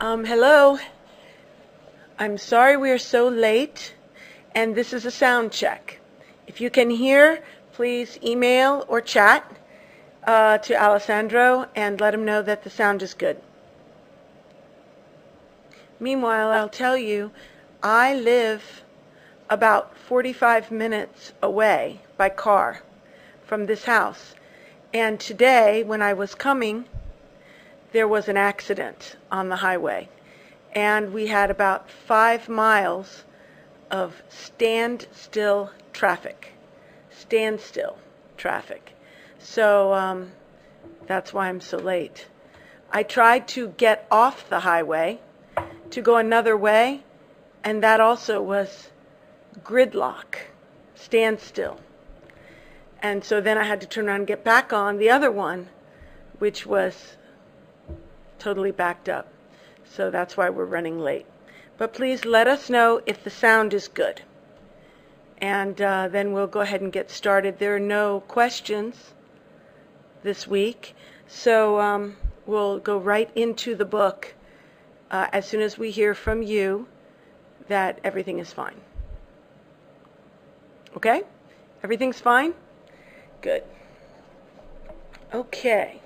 Hello. I'm sorry we are so late, and this is a sound check. If you can hear, please email or chat to Alessandro and let him know that the sound is good. Meanwhile, I'll tell you, I live about 45 minutes away by car from this house. And today, when I was coming, there was an accident on the highway. And we had about 5 miles of standstill traffic. Standstill traffic. So that's why I'm so late. I tried to get off the highway to go another way, and that also was gridlock, standstill. And so then I had to turn around and get back on the other one, which was totally backed up. So that's why we're running late. But please let us know if the sound is good. And then we'll go ahead and get started. There are no questions this week, so we'll go right into the book as soon as we hear from you that everything is fine. Okay? Everything's fine? Good. Okay.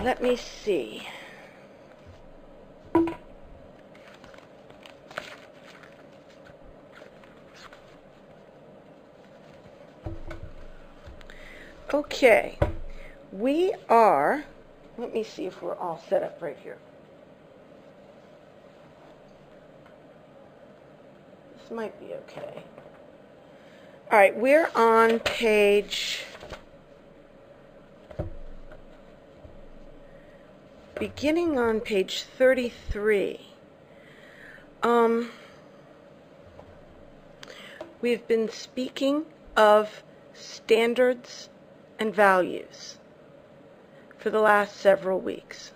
Let me see. Okay. We are, let me see if we're all set up right here. This might be okay. All right, we're on beginning on page 33. We've been speaking of standards and values for the last several weeks.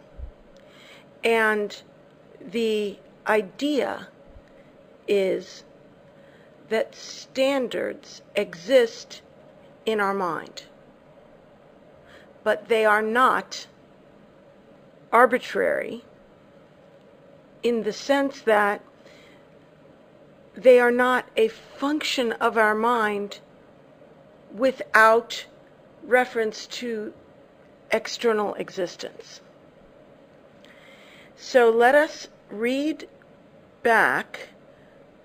And the idea is that standards exist in our mind, but they are not arbitrary in the sense that they are not a function of our mind without reference to external existence. So let us read back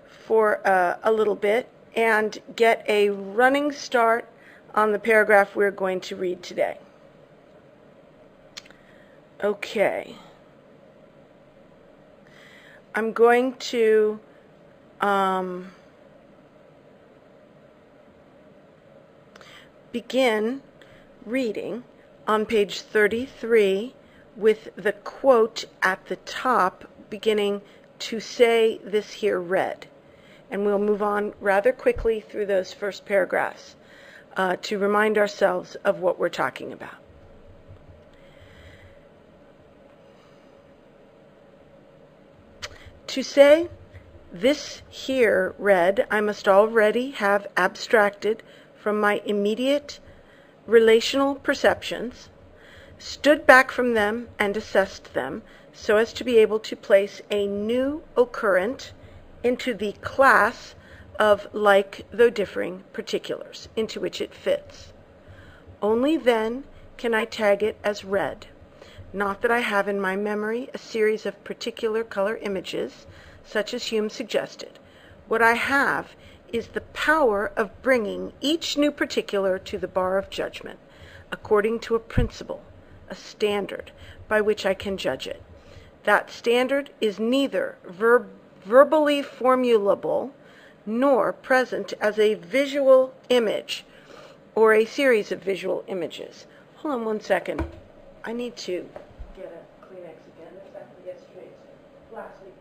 for a little bit and get a running start on the paragraph we're going to read today. Okay. I'm going to begin reading on page 33 with the quote at the top beginning, "To say this here read." And we'll move on rather quickly through those first paragraphs to remind ourselves of what we're talking about. To say this here read, I must already have abstracted from my immediate relational perceptions, stood back from them and assessed them so as to be able to place a new occurrent into the class of like though differing particulars into which it fits. Only then can I tag it as read. Not that I have in my memory a series of particular color images, such as Hume suggested. What I have is the power of bringing each new particular to the bar of judgment, according to a principle, a standard, by which I can judge it. That standard is neither verbally formulable, nor present as a visual image, or a series of visual images. Hold on one second. I need to get a Kleenex again. It's after yesterday's, last week.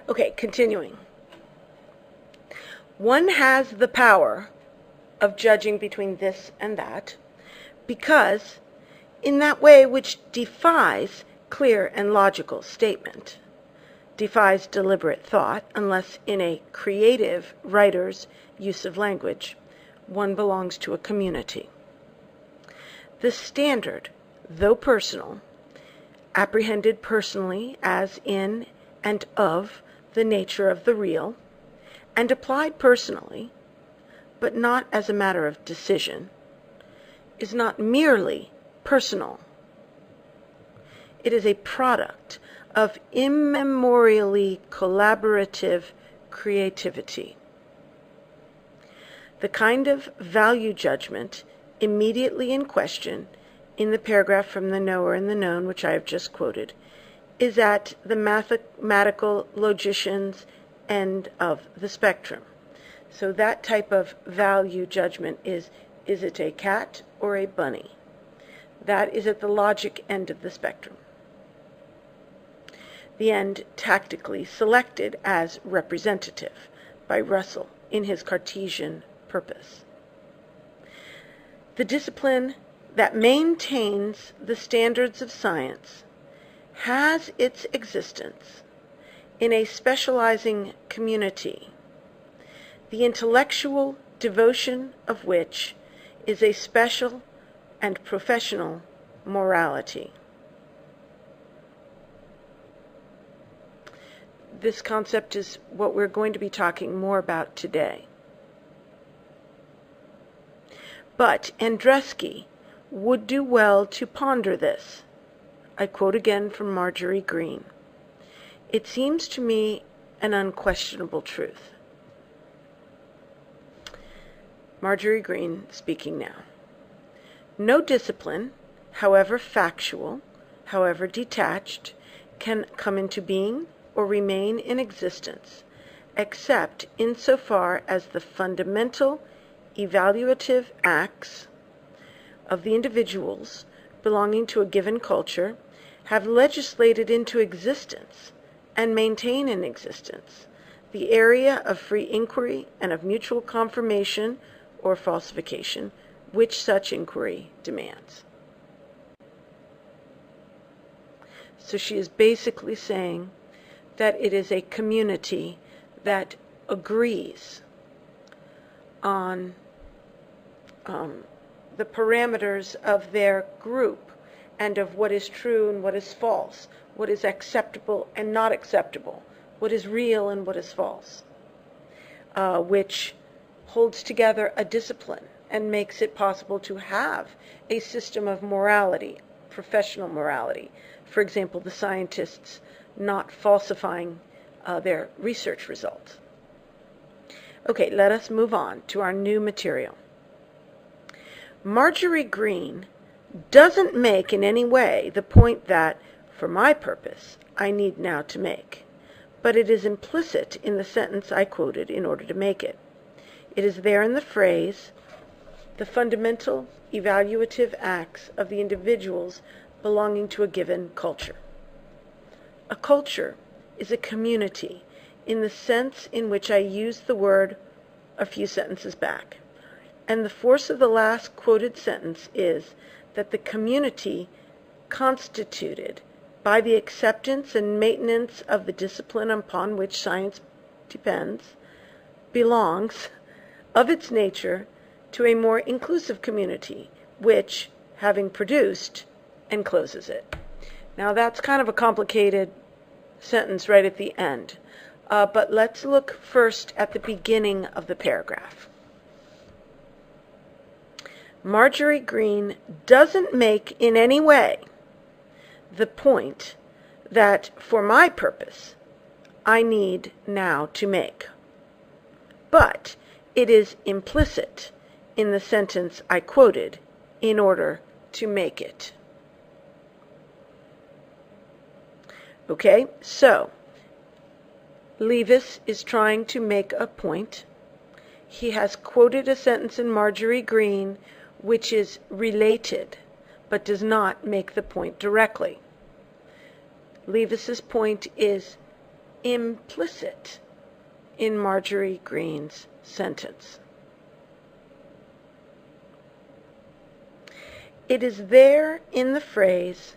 Okay, continuing. One has the power of judging between this and that because, in that way which defies clear and logical statement, defies deliberate thought, unless in a creative writer's use of language, one belongs to a community. The standard, though personal, apprehended personally as in and of the nature of the real, and applied personally, but not as a matter of decision, is not merely personal. It is a product of immemorially collaborative creativity. The kind of value judgment immediately in question in the paragraph from the knower and the known, which I have just quoted, is at the mathematical logician's end of the spectrum. So that type of value judgment is it a cat or a bunny? That is at the logic end of the spectrum. The end tactically selected as representative by Russell in his Cartesian purpose. The discipline that maintains the standards of science has its existence in a specializing community, the intellectual devotion of which is a special and professional morality. This concept is what we're going to be talking more about today. But Andreski would do well to ponder this. I quote again from Marjorie Green. It seems to me an unquestionable truth. Marjorie Green speaking now. No discipline, however factual, however detached, can come into being or remain in existence, except insofar as the fundamental evaluative acts of the individuals belonging to a given culture have legislated into existence and maintain in existence the area of free inquiry and of mutual confirmation or falsification which such inquiry demands. So she is basically saying that it is a community that agrees on the parameters of their group and of what is true and what is false, what is acceptable and not acceptable, what is real and what is false, which holds together a discipline and makes it possible to have a system of morality, professional morality. For example, the scientists not falsifying their research results. Okay, let us move on to our new material. Marjorie Green doesn't make in any way the point that, for my purpose, I need now to make, but it is implicit in the sentence I quoted in order to make it. It is there in the phrase, the fundamental evaluative acts of the individuals belonging to a given culture. A culture is a community in the sense in which I used the word a few sentences back. And the force of the last quoted sentence is that the community constituted by the acceptance and maintenance of the discipline upon which science depends belongs, of its nature, to a more inclusive community, which, having produced, encloses it. Now that's kind of a complicated sentence right at the end, but let's look first at the beginning of the paragraph. Marjorie Green doesn't make in any way the point that, for my purpose, I need now to make, but it is implicit in the sentence I quoted in order to make it. Okay, so Levis is trying to make a point. He has quoted a sentence in Marjorie Green which is related but does not make the point directly. Levis's point is implicit in Marjorie Green's sentence. It is there in the phrase,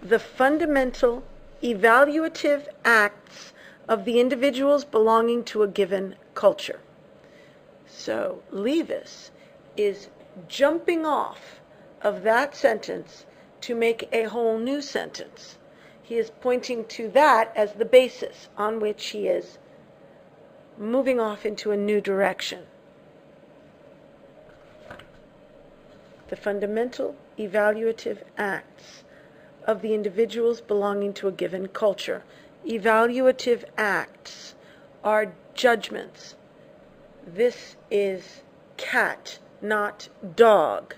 the fundamental evaluative acts of the individuals belonging to a given culture. So Levis is jumping off of that sentence to make a whole new sentence. He is pointing to that as the basis on which he is moving off into a new direction. The fundamental evaluative acts of the individuals belonging to a given culture. Evaluative acts are judgments. This is cat, not dog.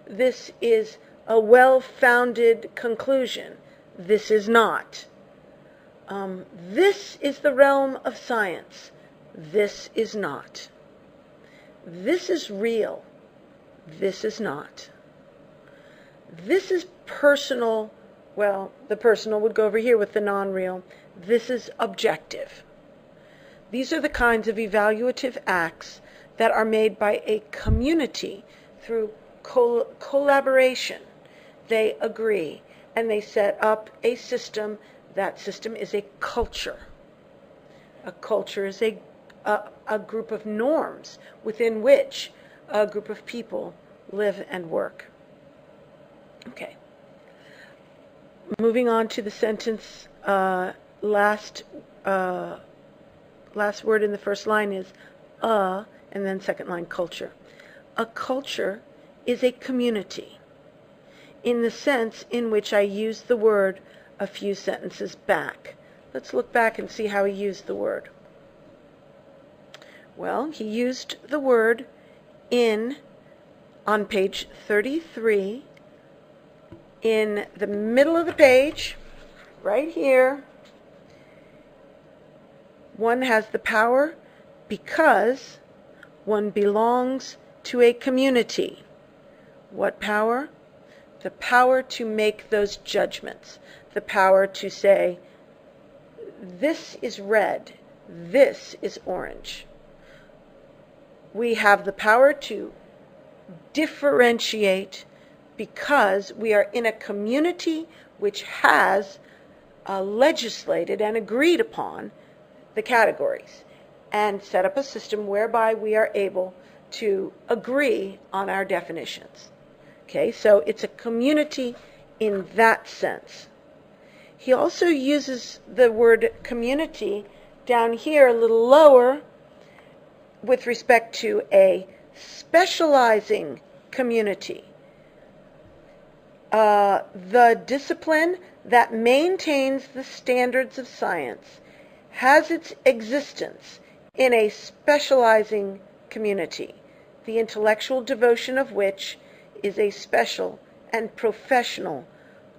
This is a well-founded conclusion. This is not. This is the realm of science. This is not. This is real. This is not. This is personal. Well, the personal would go over here with the non-real. This is objective. These are the kinds of evaluative acts that are made by a community through collaboration. They agree and they set up a system. That system is a culture. A culture is a group of norms within which a group of people live and work. Okay. Moving on to the sentence, last word in the first line is and then second line, culture. A culture is a community in the sense in which I used the word a few sentences back. Let's look back and see how he used the word. Well, he used the word on page 33, in the middle of the page, right here. One has the power because one belongs to a community. What power? The power to make those judgments. The power to say, this is red, this is orange. We have the power to differentiate because we are in a community which has legislated and agreed upon the categories and set up a system whereby we are able to agree on our definitions. Okay, so it's a community in that sense. He also uses the word community down here a little lower with respect to a specializing community. The discipline that maintains the standards of science has its existence in a specializing community, the intellectual devotion of which is a special and professional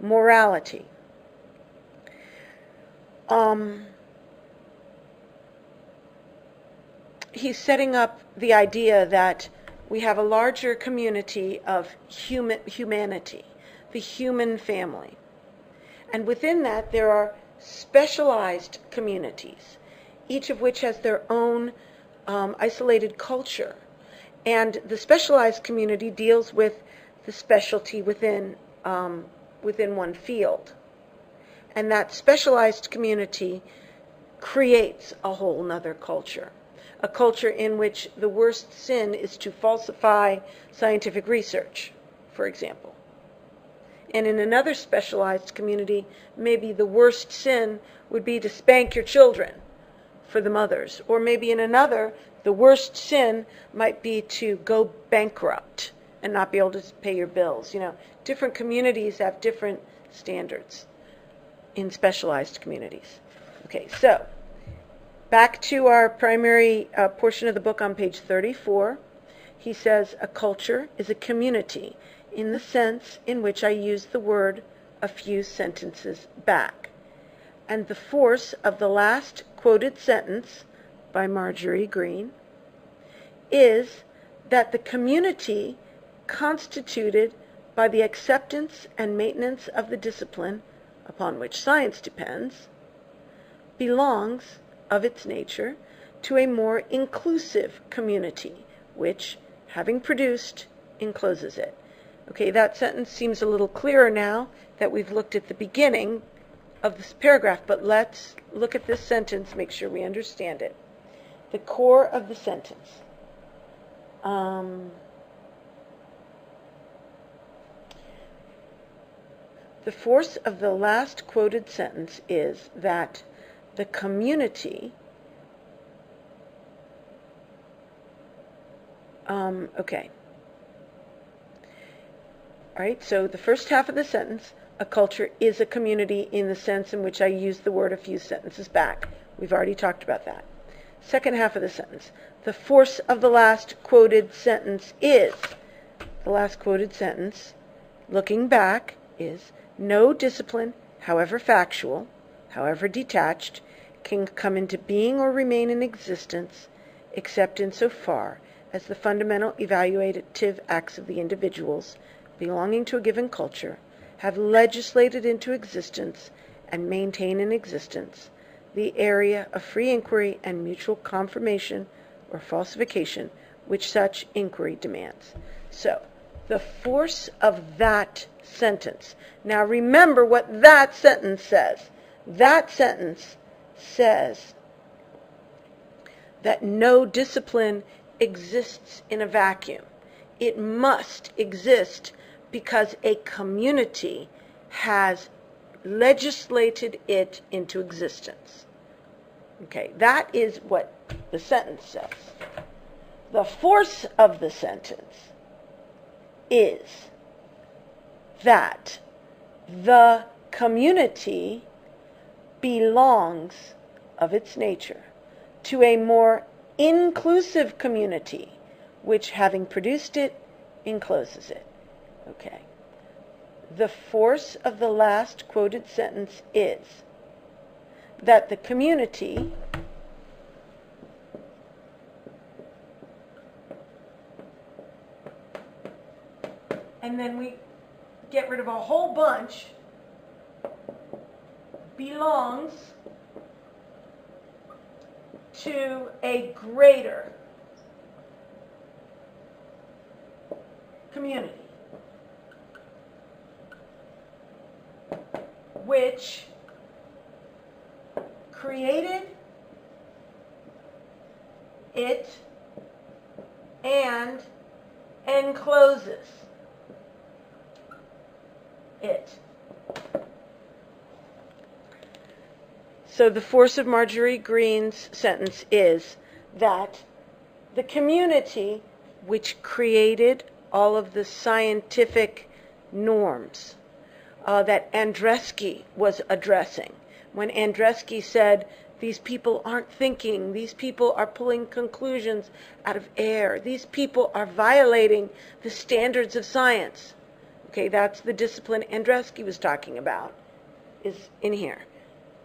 morality. He's setting up the idea that we have a larger community of humanity, the human family. And within that, there are specialized communities, each of which has their own isolated culture. And the specialized community deals with the specialty within one field. And that specialized community creates a whole nother culture. A culture in which the worst sin is to falsify scientific research, for example. And in another specialized community, maybe the worst sin would be to spank your children for the mothers. Or maybe in another, the worst sin might be to go bankrupt and not be able to pay your bills. You know, different communities have different standards in specialized communities. Okay, so back to our primary portion of the book on page 34. He says, a culture is a community in the sense in which I used the word a few sentences back. And the force of the last quoted sentence by Marjorie Green is that the community constituted by the acceptance and maintenance of the discipline, upon which science depends, belongs, of its nature, to a more inclusive community, which, having produced, encloses it. Okay, that sentence seems a little clearer now that we've looked at the beginning of this paragraph, but let's look at this sentence, make sure we understand it. The core of the sentence. The force of the last quoted sentence is that the community, okay. All right, so the first half of the sentence, a culture is a community in the sense in which I used the word a few sentences back. We've already talked about that. Second half of the sentence, the force of the last quoted sentence is, the last quoted sentence, looking back, is, no discipline, however factual, however detached, can come into being or remain in existence except insofar as the fundamental evaluative acts of the individuals belonging to a given culture have legislated into existence and maintain in existence the area of free inquiry and mutual confirmation or falsification which such inquiry demands. So, the force of that sentence. Now remember what that sentence says. That sentence says that no discipline exists in a vacuum. It must exist because a community has legislated it into existence. Okay, that is what the sentence says. The force of the sentence is that the community belongs, of its nature, to a more inclusive community, which, having produced it, encloses it. Okay. The force of the last quoted sentence is that the community and then we get rid of a whole bunch, belongs to a greater community, which created it and encloses it. So the force of Marjorie Green's sentence is that the community which created all of the scientific norms that Andreski was addressing, when Andreski said, these people aren't thinking, these people are pulling conclusions out of air, these people are violating the standards of science. Okay, that's the discipline Andreski was talking about, is in here.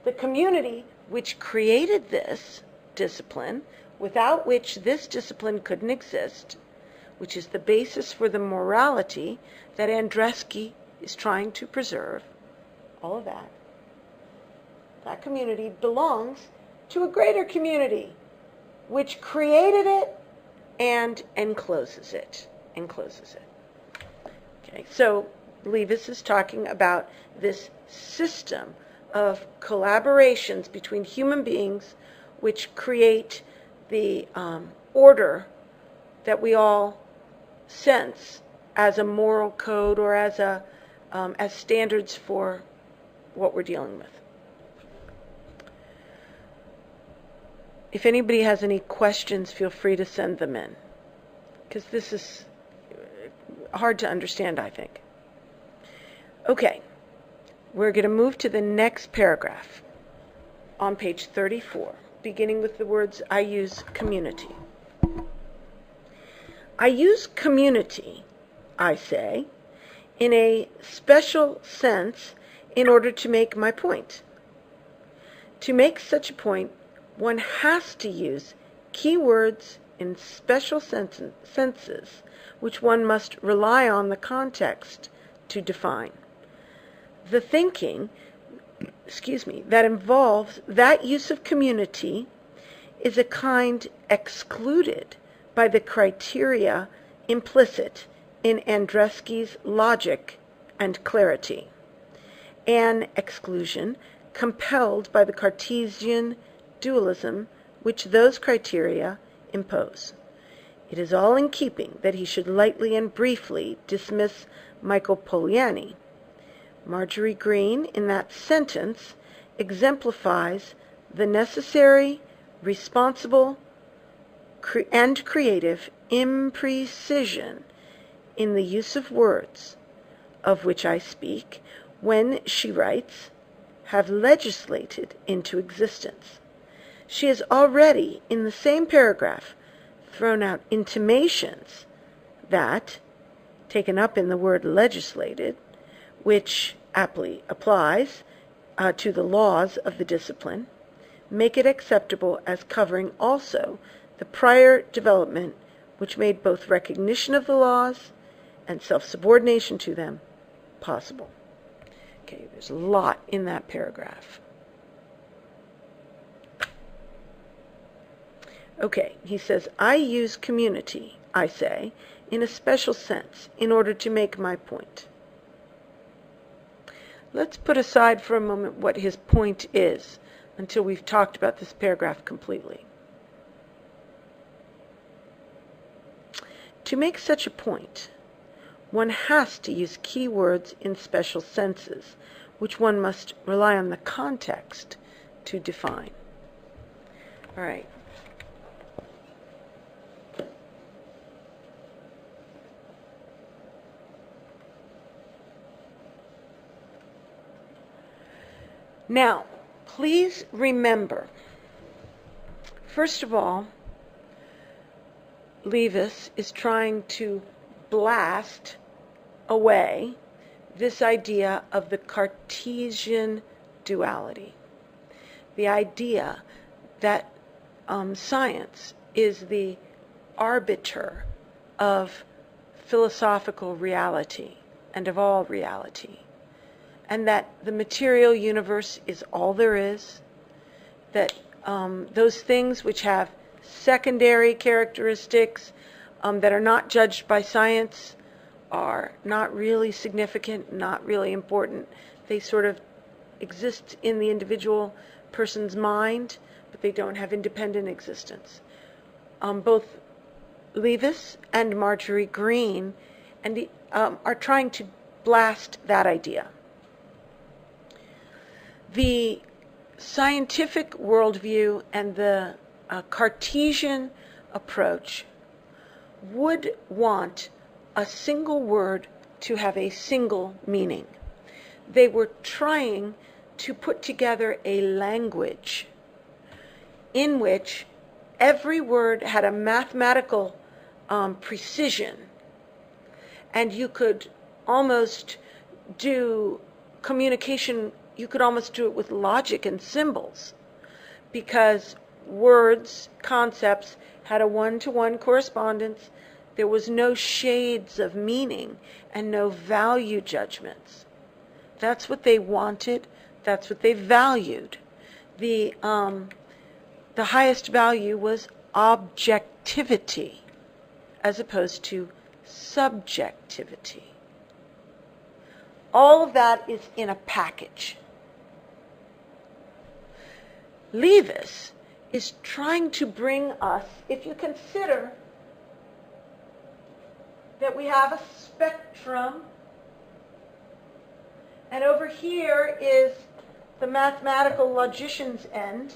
The community which created this discipline, without which this discipline couldn't exist, which is the basis for the morality that Andreski is trying to preserve, all of that, that community belongs to a greater community, which created it and encloses it. Okay, so Levis is talking about this system of collaborations between human beings which create the order that we all sense as a moral code or as standards for what we're dealing with. If anybody has any questions, feel free to send them in, because this is hard to understand, I think. Okay, we're going to move to the next paragraph on page 34, beginning with the words, I use community. I use community, I say, in a special sense in order to make my point. To make such a point, one has to use key words in special senses, which one must rely on the context to define. The thinking that involves that use of community is a kind excluded by the criteria implicit in Andreski's logic and clarity, an exclusion compelled by the Cartesian dualism which those criteria impose. It is all in keeping that he should lightly and briefly dismiss Michael Poliani. Marjorie Green, in that sentence, exemplifies the necessary, responsible, and creative imprecision in the use of words, of which I speak, when she writes, have legislated into existence. She has already, in the same paragraph, thrown out intimations that, taken up in the word legislated, which aptly applies to the laws of the discipline, make it acceptable as covering also the prior development which made both recognition of the laws and self-subordination to them possible. Okay, there's a lot in that paragraph. Okay, he says, I use community, I say, in a special sense in order to make my point. Let's put aside for a moment what his point is until we've talked about this paragraph completely. To make such a point, one has to use key words in special senses, which one must rely on the context to define. All right. Now, please remember, first of all, Levis is trying to blast away this idea of the Cartesian duality, the idea that science is the arbiter of philosophical reality and of all reality, and that the material universe is all there is, that those things which have secondary characteristics that are not judged by science are not really significant, not really important. They sort of exist in the individual person's mind, but they don't have independent existence. Both Levis and Marjorie Green are trying to blast that idea. The scientific worldview and the Cartesian approach would want a single word to have a single meaning. They were trying to put together a language in which every word had a mathematical precision, and you could almost do communication, you could almost do it with logic and symbols, because words, concepts, had a one-to-one correspondence. There was no shades of meaning and no value judgments. That's what they wanted. That's what they valued. The highest value was objectivity as opposed to subjectivity. All of that is in a package. Levis is trying to bring us, if you consider that we have a spectrum, and over here is the mathematical logician's end,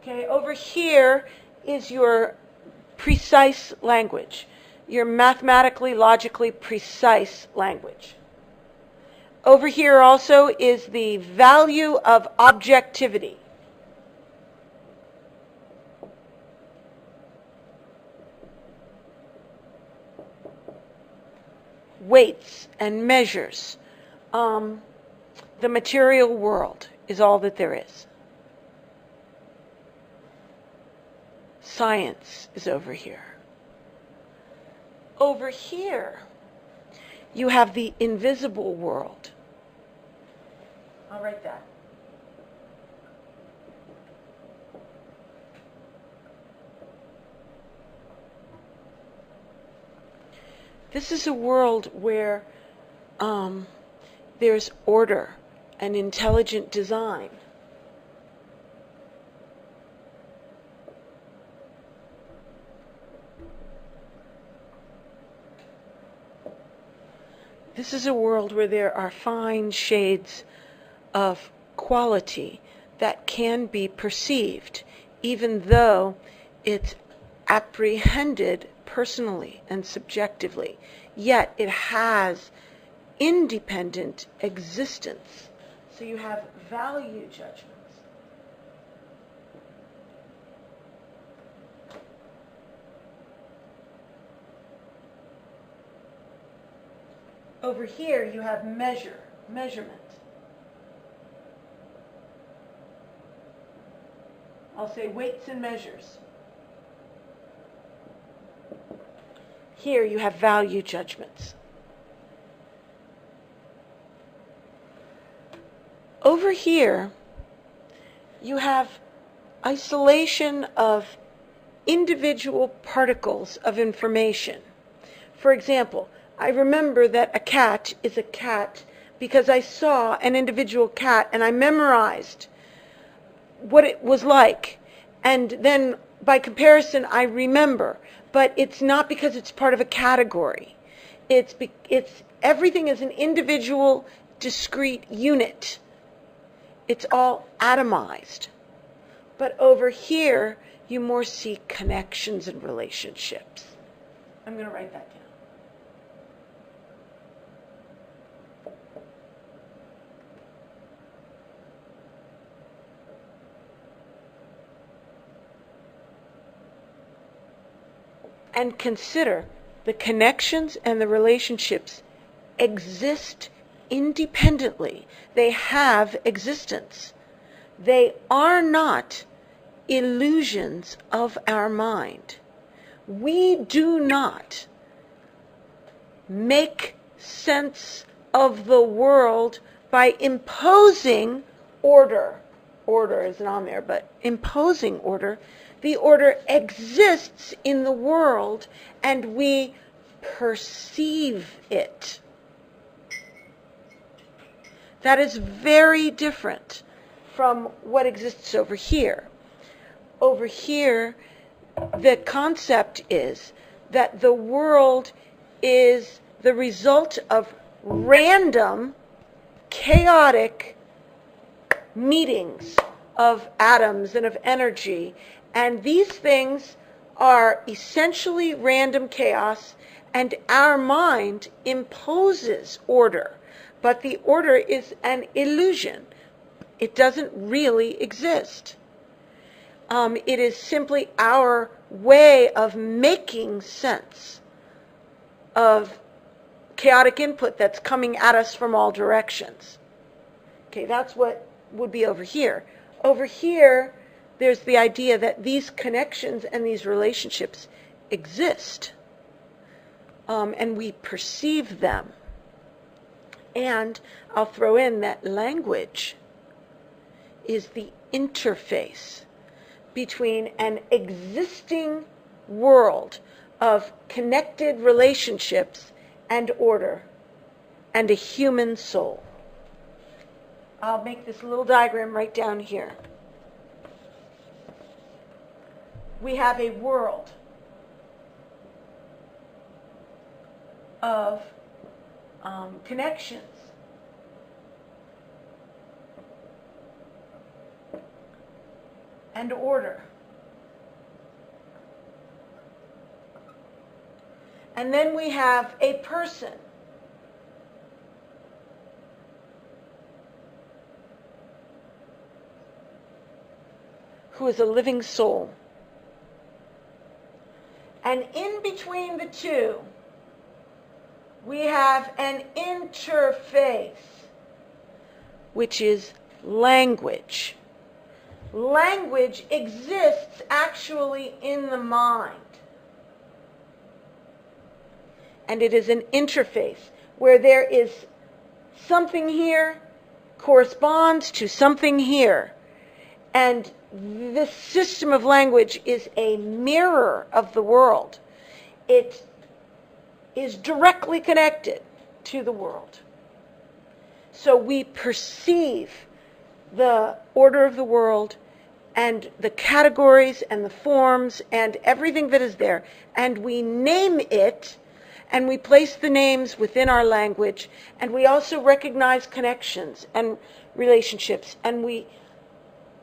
okay, over here is your precise language, your mathematically, logically precise language. Over here also is the value of objectivity. Weights and measures. The material world is all that there is. Science is over here. Over here, you have the invisible world. I'll write that. This is a world where there's order and intelligent design. This is a world where there are fine shades of quality that can be perceived, even though it's apprehended personally and subjectively, yet it has independent existence. So you have value judgments. Over here you have measurement. I'll say weights and measures. Here you have value judgments. Over here you have isolation of individual particles of information. For example, I remember that a cat is a cat because I saw an individual cat and I memorized what it was like. And then by comparison, I remember. But it's not because it's part of a category. It's everything is an individual, discrete unit. It's all atomized. But over here, you more see connections and relationships. I'm going to write that down. And consider the connections and the relationships exist independently. They have existence. They are not illusions of our mind. We do not make sense of the world by imposing order. Order isn't on there, but imposing order. The order exists in the world, and we perceive it. That is very different from what exists over here. Over here, the concept is that the world is the result of random, chaotic meetings of atoms and of energy. And these things are essentially random chaos, and our mind imposes order. But the order is an illusion. It doesn't really exist. It is simply our way of making sense of chaotic input that's coming at us from all directions. Okay, that's what would be over here. Over here, there's the idea that these connections and these relationships exist, and we perceive them. And I'll throw in that language is the interface between an existing world of connected relationships and order and a human soul. I'll make this little diagram right down here. We have a world of connections. And order. And then we have a person. Who is a living soul. And in between the two, we have an interface, which is language. Language exists actually in the mind. And it is an interface where there is something here corresponds to something here. And this system of language is a mirror of the world. It is directly connected to the world. So we perceive the order of the world and the categories and the forms and everything that is there, and we name it, and we place the names within our language, and we also recognize connections and relationships, and we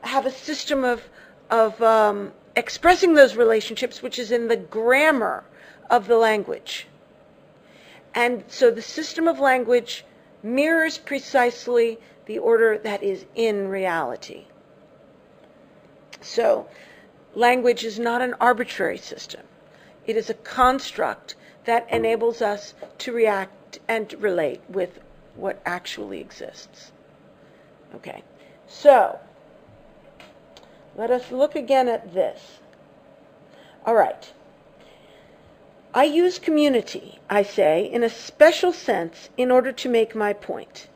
have a system of expressing those relationships, which is in the grammar of the language. And so the system of language mirrors precisely the order that is in reality. So language is not an arbitrary system. It is a construct that enables us to react and relate with what actually exists. Okay, so let us look again at this. All right. I use community, I say, in a special sense in order to make my point.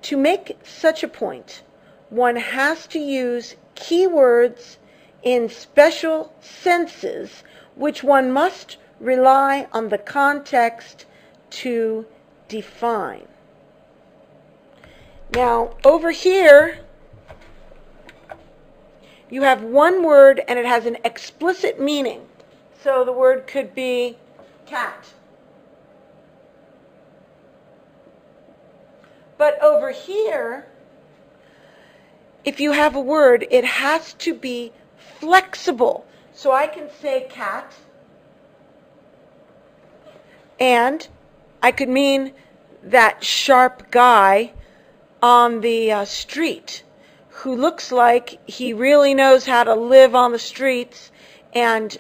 To make such a point, one has to use keywords in special senses, which one must rely on the context to define. Now, over here, you have one word and it has an explicit meaning. So the word could be cat. But over here, if you have a word, it has to be flexible. So I can say cat, and I could mean that sharp guy on the street who looks like he really knows how to live on the streets and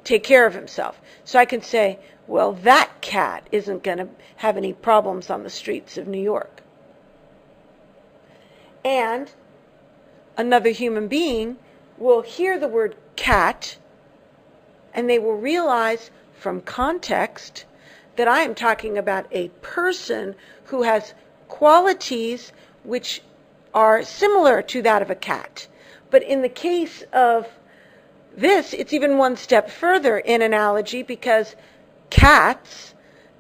take care of himself. So I can say, well, that cat isn't going to have any problems on the streets of New York. And another human being will hear the word cat, and they will realize from context that I am talking about a person who has qualities which are similar to that of a cat. But in the case of this, it's even one step further in analogy, because cats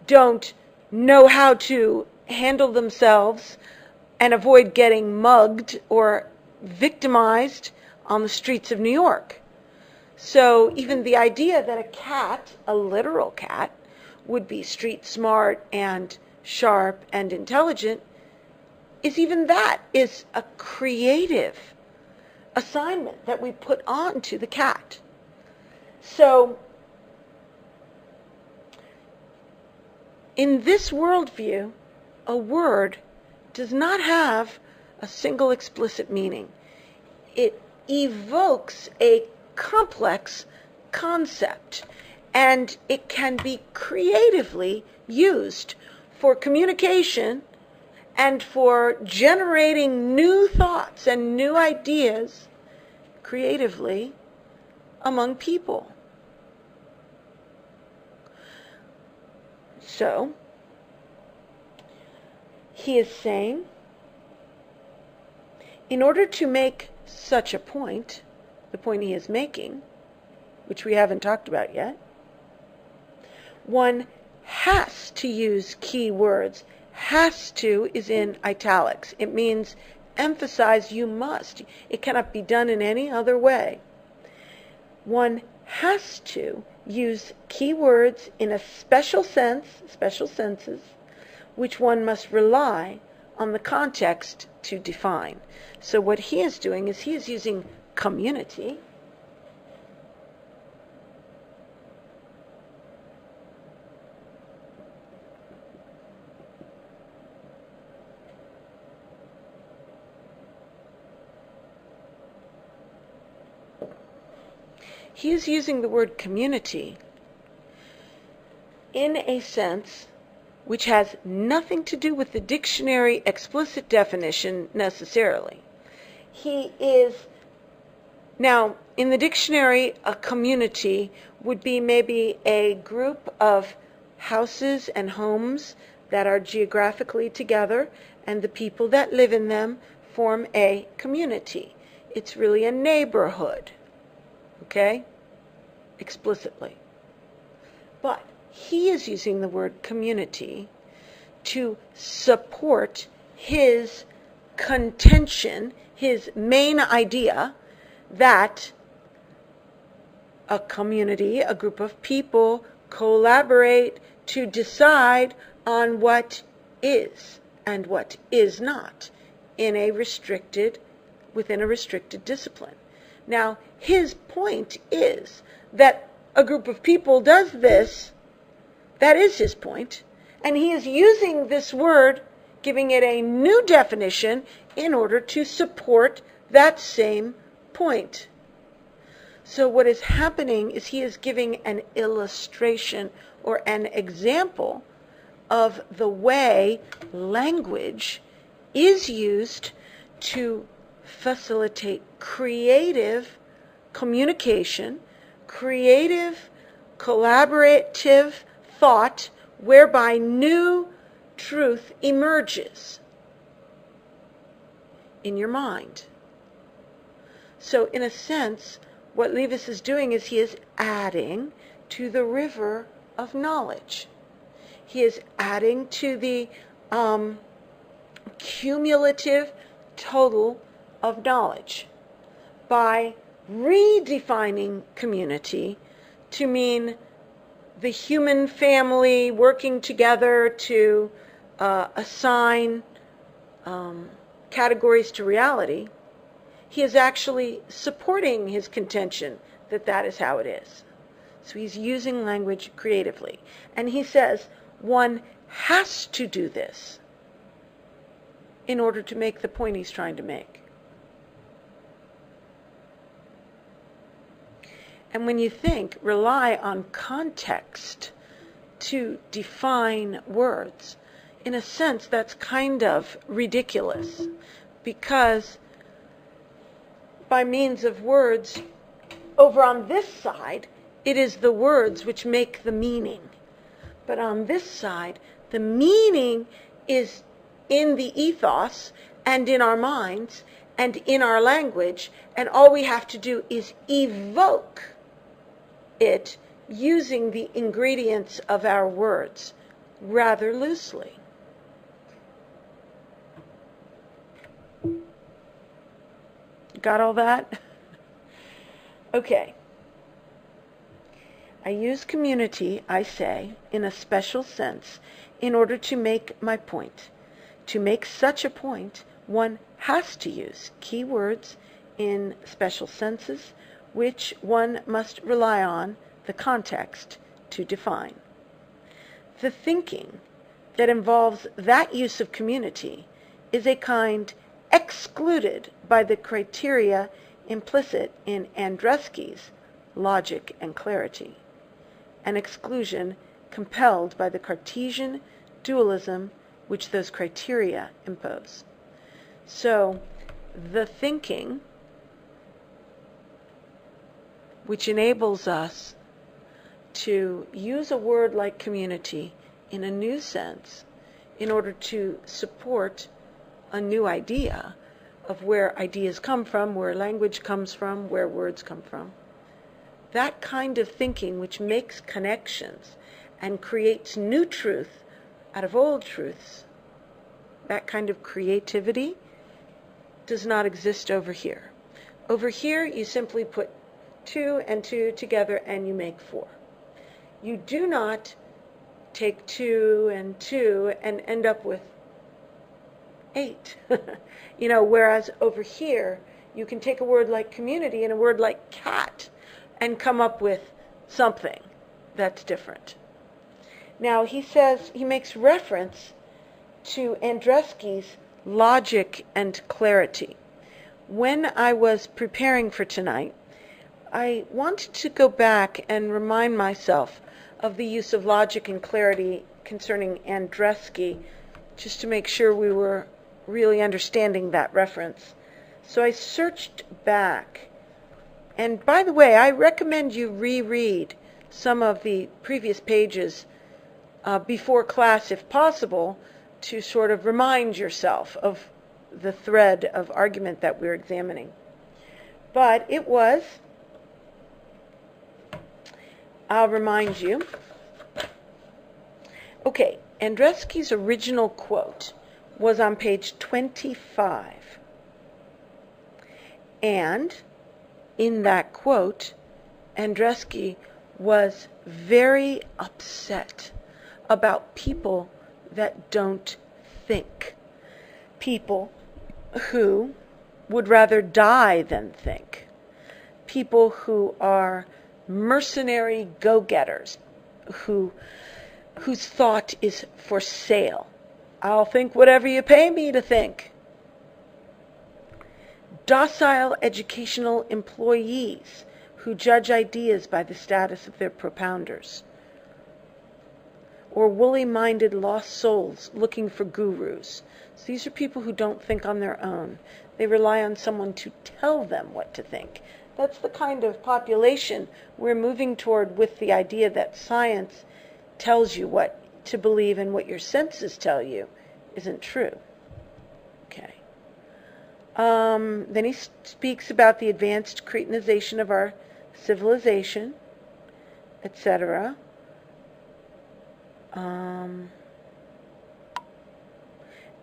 don't know how to handle themselves and avoid getting mugged or victimized on the streets of New York. So even the idea that a cat, a literal cat, would be street smart and sharp and intelligent is a creative assignment that we put on to the cat. So in this worldview, a word does not have a single explicit meaning. It evokes a complex concept, and it can be creatively used for communication and for generating new thoughts and new ideas creatively among people. So, he is saying, in order to make such a point, the point he is making, which we haven't talked about yet, one has to use key words. Has to is in italics. It means emphasize, you must. It cannot be done in any other way. One has to use key words in a special sense, special senses, which one must rely on the context to define. So what he is doing is he is using community. He is using the word community in a sense which has nothing to do with the dictionary explicit definition necessarily. he is, now in the dictionary, a community would be maybe a group of houses and homes that are geographically together, and the people that live in them form a community. It's really a neighborhood, okay? Explicitly. But he is using the word community to support his contention, his main idea, that a community, a group of people, collaborate to decide on what is and what is not within a restricted discipline. Now, his point is that a group of people does this. That is his point. And he is using this word, giving it a new definition in order to support that same point. So what is happening is he is giving an illustration or an example of the way language is used to facilitate creative communication, creative, collaborative thought, whereby new truth emerges in your mind. So in a sense, what Levis is doing is he is adding to the river of knowledge. He is adding to the cumulative total of knowledge by redefining community to mean the human family working together to assign categories to reality. He is actually supporting his contention that that is how it is. So he's using language creatively. And he says one has to do this in order to make the point he's trying to make. And when you think, rely on context to define words, in a sense that's kind of ridiculous, because by means of words, over on this side, it is the words which make the meaning. But on this side, the meaning is in the ethos and in our minds and in our language, and all we have to do is evoke it using the ingredients of our words rather loosely. Got all that? Okay. I use community, I say, in a special sense in order to make my point. To make such a point, one has to use key words in special senses, which one must rely on the context to define. The thinking that involves that use of community is a kind excluded by the criteria implicit in Andreski's logic and clarity, an exclusion compelled by the Cartesian dualism which those criteria impose. So, the thinking which enables us to use a word like community in a new sense in order to support a new idea of where ideas come from, where language comes from, where words come from. That kind of thinking which makes connections and creates new truth out of old truths, that kind of creativity does not exist over here. Over here, you simply put 2 and 2 together and you make 4. You do not take 2 and 2 and end up with 8. Whereas over here, you can take a word like community and a word like cat and come up with something that's different. Now, he makes reference to Andreski's logic and clarity. When I was preparing for tonight, I wanted to go back and remind myself of the use of logic and clarity concerning Andreski, just to make sure we were really understanding that reference. So I searched back. And by the way, I recommend you reread some of the previous pages before class, if possible, to sort of remind yourself of the thread of argument that we're examining. But it was, I'll remind you, okay, Andreski's original quote was on page 25. And in that quote, Andreski was very upset about people that don't think. People who would rather die than think. People who are mercenary go-getters, whose thought is for sale. I'll think whatever you pay me to think. Docile educational employees who judge ideas by the status of their propounders. Or woolly-minded lost souls looking for gurus. So these are people who don't think on their own. They rely on someone to tell them what to think. That's the kind of population we're moving toward with the idea that science tells you what to believe and what your senses tell you isn't true. Okay. Then he speaks about the advanced Cretanization of our civilization, etc.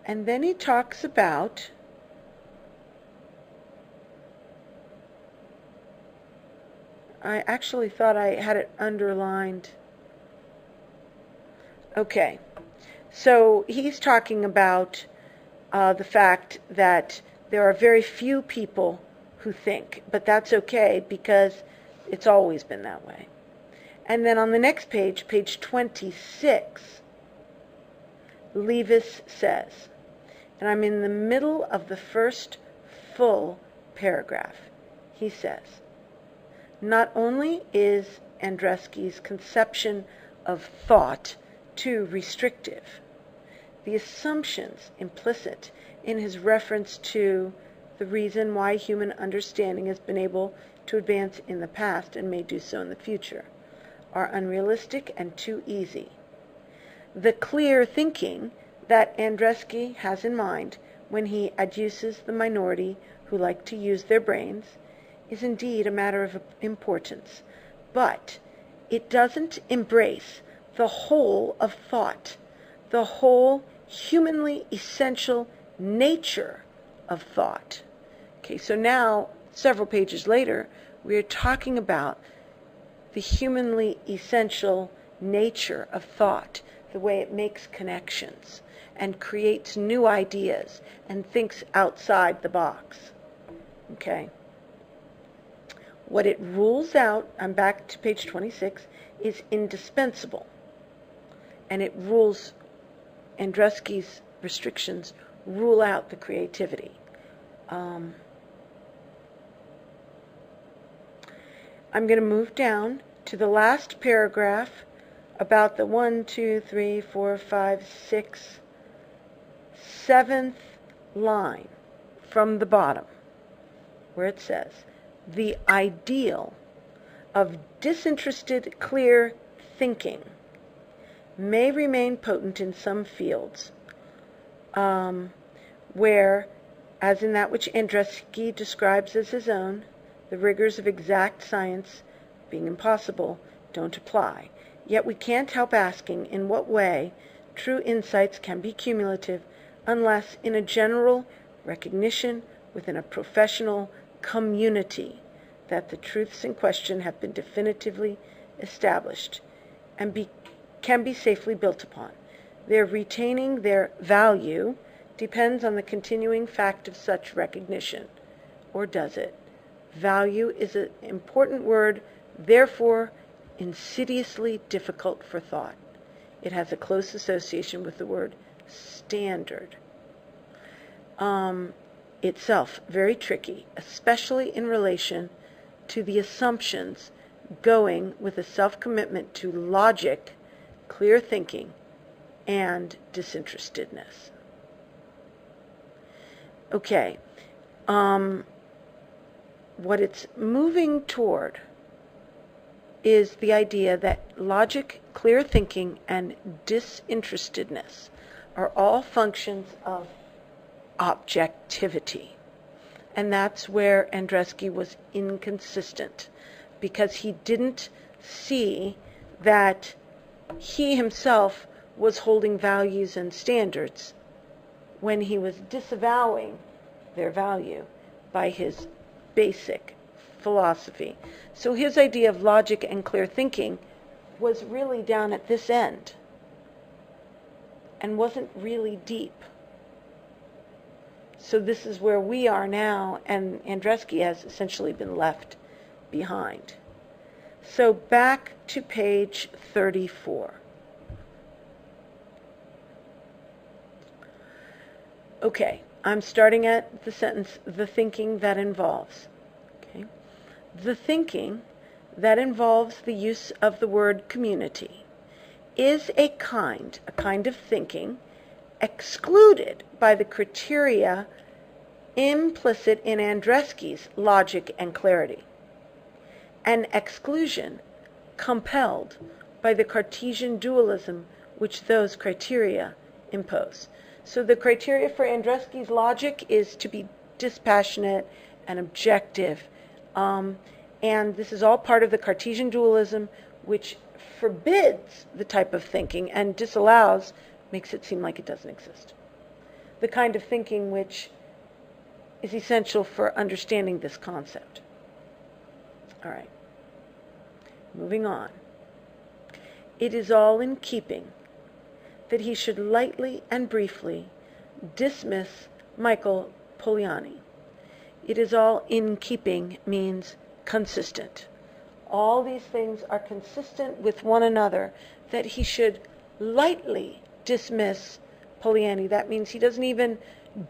And then he talks about I actually thought I had it underlined. Okay, so he's talking about the fact that there are very few people who think, but that's okay because it's always been that way. And then on the next page, page 26, Levis says, and I'm in the middle of the first full paragraph, he says, not only is Andreski's conception of thought too restrictive, the assumptions implicit in his reference to the reason why human understanding has been able to advance in the past and may do so in the future are unrealistic and too easy. The clear thinking that Andreski has in mind when he adduces the minority who like to use their brains is indeed a matter of importance, but it doesn't embrace the whole of thought, the whole humanly essential nature of thought. Okay, so now, several pages later, we are talking about the humanly essential nature of thought, the way it makes connections and creates new ideas and thinks outside the box. Okay? What it rules out, I'm back to page 26, is indispensable. And it rules, Andreski's restrictions rule out the creativity. I'm going to move down to the last paragraph about the 1, 2, 3, 4, 5, 6, 7th line from the bottom, where it says, the ideal of disinterested, clear thinking may remain potent in some fields, where, as in that which Andreski describes as his own, the rigors of exact science, being impossible, don't apply. Yet we can't help asking in what way true insights can be cumulative unless in a general recognition within a professional community that the truths in question have been definitively established and can be safely built upon. Their retaining their value depends on the continuing fact of such recognition. Or does it? Value is an important word, therefore insidiously difficult for thought. It has a close association with the word standard. Itself very tricky, especially in relation to the assumptions going with a self-commitment to logic, clear thinking, and disinterestedness. Okay, what it's moving toward is the idea that logic, clear thinking, and disinterestedness are all functions of objectivity. And that's where Andreski was inconsistent, because he didn't see that he himself was holding values and standards when he was disavowing their value by his basic philosophy. So his idea of logic and clear thinking was really down at this end and wasn't really deep. So this is where we are now, and Andreski has essentially been left behind. So back to page 34. Okay, I'm starting at the sentence, the thinking that involves. Okay. The thinking that involves the use of the word community is a kind of thinking excluded by the criteria implicit in Andreski's logic and clarity, an exclusion compelled by the Cartesian dualism which those criteria impose. So the criteria for Andreski's logic is to be dispassionate and objective, and this is all part of the Cartesian dualism, which forbids the type of thinking and disallows, makes it seem like it doesn't exist. The kind of thinking which is essential for understanding this concept. All right, moving on. It is all in keeping that he should lightly and briefly dismiss Michael Poliani. It is all in keeping means consistent. All these things are consistent with one another, that he should lightly dismiss Poliani. That means he doesn't even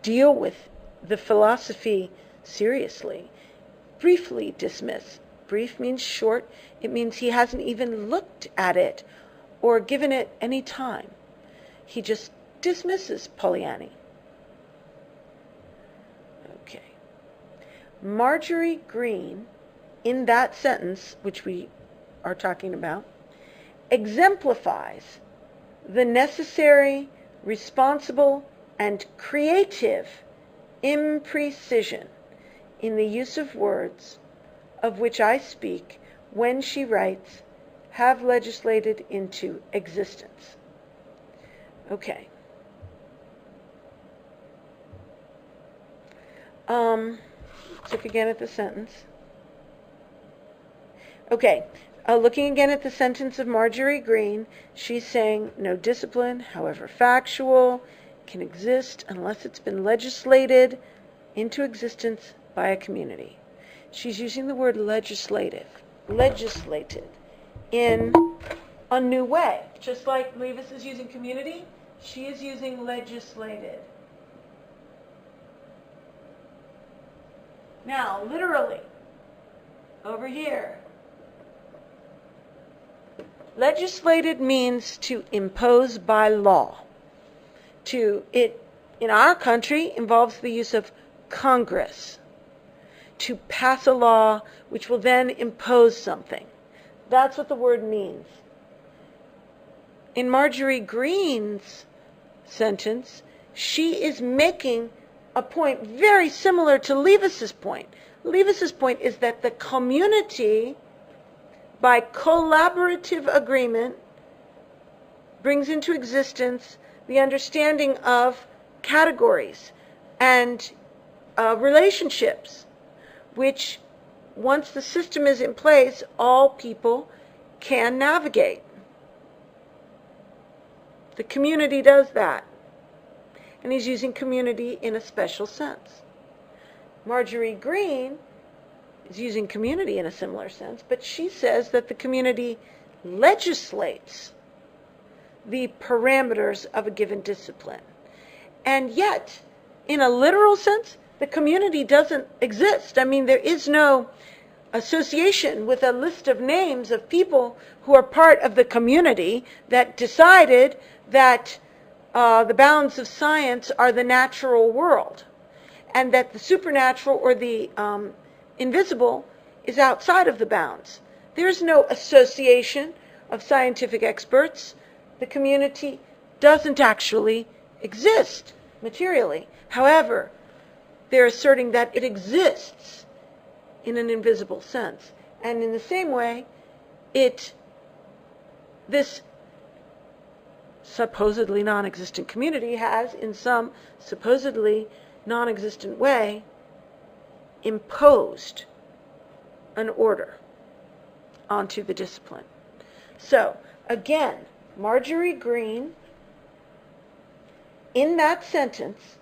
deal with the philosophy seriously. Briefly dismiss. Brief means short. It means he hasn't even looked at it or given it any time. He just dismisses Poliani. Okay. Marjorie Green, in that sentence, which we are talking about, exemplifies the necessary, responsible, and creative imprecision in the use of words of which I speak when she writes, have legislated into existence. Okay. Look again at the sentence. Okay. Looking again at the sentence of Marjorie Green, she's saying no discipline, however factual, can exist unless it's been legislated into existence by a community. She's using the word legislated, in a new way. Just like Levis is using community, she is using legislated. Now, literally, over here, legislated means to impose by law. In our country, involves the use of Congress to pass a law which will then impose something. That's what the word means. In Marjorie Green's sentence, she is making a point very similar to Levis's point. Levis's point is that the community, by collaborative agreement, brings into existence the understanding of categories and relationships, which, once the system is in place, all people can navigate. The community does that. And he's using community in a special sense. Marjorie Green is using community in a similar sense, but she says that the community legislates the parameters of a given discipline. And yet, in a literal sense, the community doesn't exist. I mean, there is no association with a list of names of people who are part of the community that decided that the bounds of science are the natural world. and that the supernatural or the invisible is outside of the bounds. There's no association of scientific experts. The community doesn't actually exist materially. However, they're asserting that it exists in an invisible sense. And in the same way, this supposedly non-existent community has, in some supposedly non-existent way, imposed an order onto the discipline. So, again, Marjorie Green, in that sentence,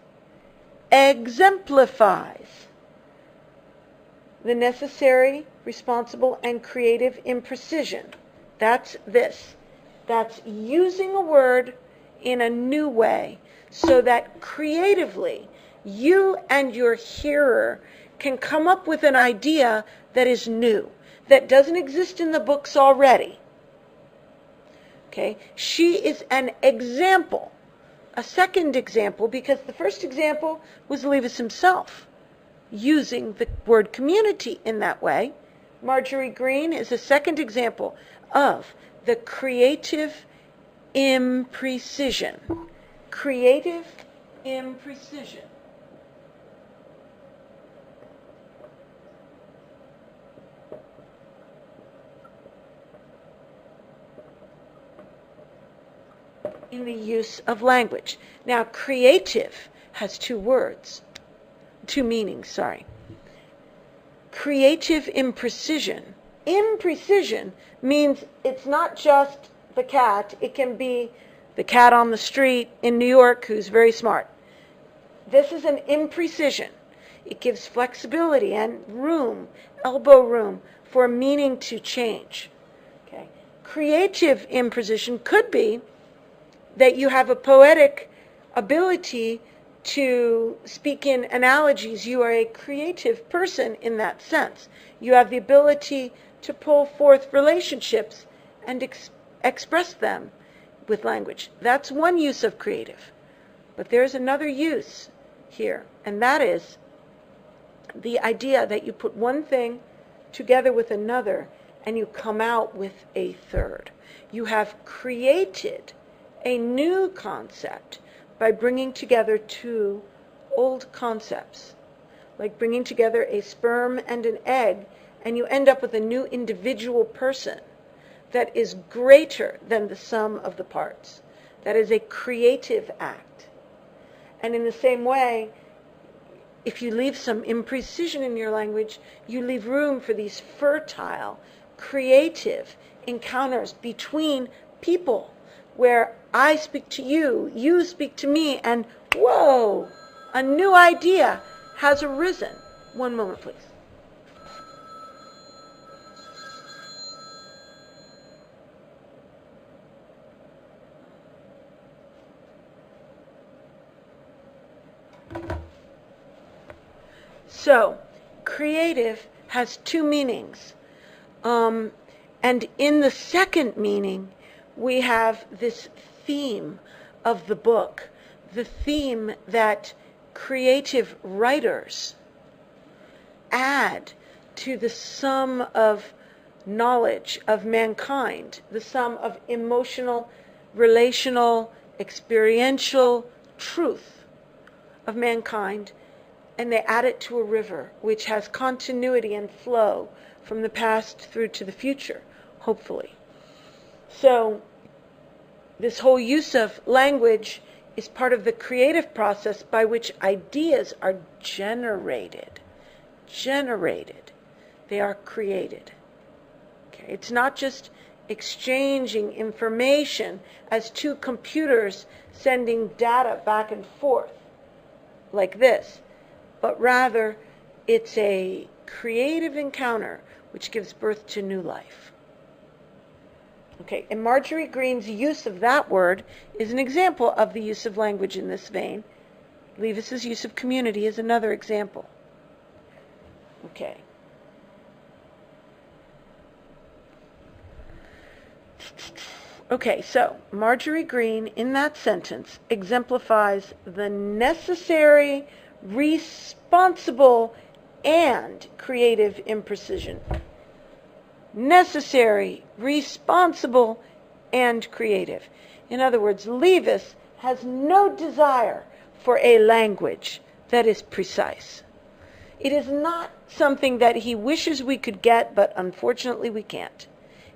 exemplifies the necessary, responsible, and creative imprecision. That's this. That's using a word in a new way so that creatively you and your hearer can come up with an idea that is new, that doesn't exist in the books already. Okay? She is an example, a second example, because the first example was Levis himself using the word community in that way. Marjorie Green is a second example of the creative imprecision. Creative imprecision. In the use of language. Now, creative has two meanings, sorry. Creative imprecision. Imprecision means it's not just the cat, it can be the cat on the street in New York who's very smart. This is an imprecision. It gives flexibility and room, elbow room, for meaning to change. Okay. Creative imprecision could be that you have a poetic ability to speak in analogies. You are a creative person in that sense. You have the ability to pull forth relationships and express them with language. That's one use of creative. But there's another use here, and that is the idea that you put one thing together with another and you come out with a third. You have created a new concept by bringing together two old concepts, like bringing together a sperm and an egg, and you end up with a new individual person that is greater than the sum of the parts. That is a creative act. And in the same way, if you leave some imprecision in your language, you leave room for these fertile, creative encounters between people, where I speak to you, you speak to me, and whoa, a new idea has arisen. One moment, please. So, creative has two meanings. And in the second meaning, we have this theme of the book, the theme that creative writers add to the sum of knowledge of mankind, the sum of emotional, relational, experiential truth of mankind, and they add it to a river which has continuity and flow from the past through to the future, hopefully. So this whole use of language is part of the creative process by which ideas are generated. They are created. Okay? It's not just exchanging information as two computers sending data back and forth like this, but rather it's a creative encounter which gives birth to new life. Okay, and Marjorie Green's use of that word is an example of the use of language in this vein. Levis's use of community is another example. Okay. Okay, so Marjorie Green in that sentence exemplifies the necessary, responsible and creative imprecision. Necessary, responsible, and creative. In other words, Levis has no desire for a language that is precise. It is not something that he wishes we could get, but unfortunately we can't.